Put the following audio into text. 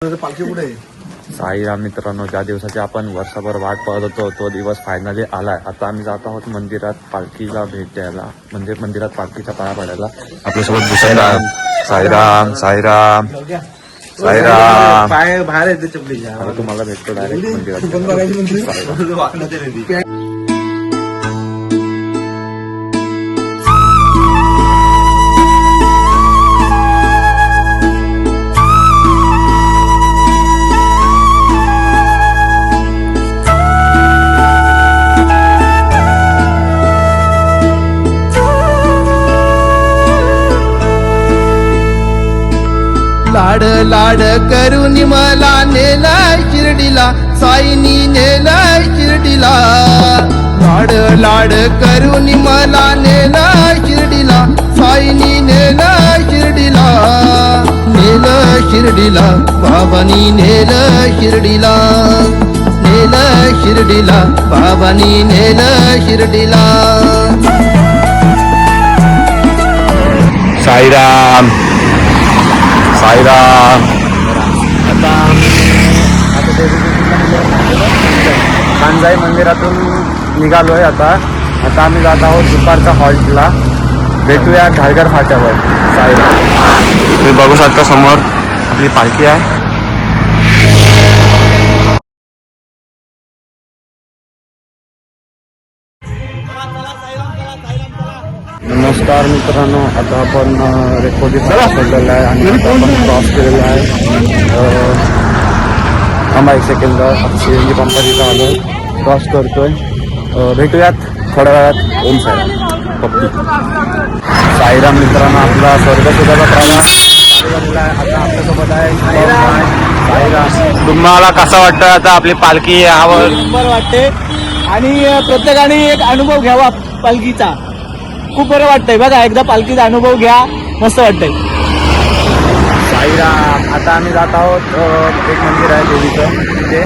पालखी कुठे आहे? साईराम मित्रांनो, ज्या दिवसाची आपण वर्षभर वाट पाहत होतो तो दिवस फायनली आलाय. आता आम्ही जात आहोत मंदिरात पालखीला भेट द्यायला, म्हणजे मंदिरात पालखीच्या पाया पडायला. आपल्यासोबत भूषण. साईराम साईराम साईराम. पाय बाहेर येते चपलीच्या. आता तुम्हाला भेटतो डायरेक्ट मंदिरात. लाड लाड करून मला नेलाय शिर्डीला, साईनी नेलाय शिर्डीला. लाड लाड करून मला नेलाय शिर्डीला, साईनी नेलाय शिर्डीला. नेलं शिर्डीला बाबानी, नेलं शिर्डीला. नेलं शिर्डीला बाबानी, नेलं शिर्डीला. साईराम साईराम. आता कांजाई मंदिरातून निघालोय. आता आम्ही जात आहोत दुपारच्या हॉल्टला. भेटूया घायगर फाट्यावर. साईराम. तुम्ही बघू शकता समोर आपली पालखी आहे. नमस्कार मित्रांनो, आता आपण रेकोर्डीला सोडलेला आहे आणि आता आपण क्रॉस केलेला आहे. थांबा एक सेकंद. आता सीएनजी पंपात इथं आलोय, क्रॉस करतोय. भेटूयात थोड्या वेळात. ओम साईराम. पप्पी साईराम. मित्रांनो, आपला स्वर्गसुधाचा प्रवास चालू झालेला आहे. आता आपल्यासोबत आहे साईराम. तुम्हाला कसं वाटतं आता आपली पालखी यावर? बरं वाटते आणि प्रत्येकाने एक अनुभव घ्यावा पालखीचा. खूप बरं वाटतंय. बघा, एकदा पालखीचा अनुभव घ्या, मस्त वाटतंय. साईराम. आता आम्ही जात आहोत, एक मंदिर आहे देवीचं तिथे.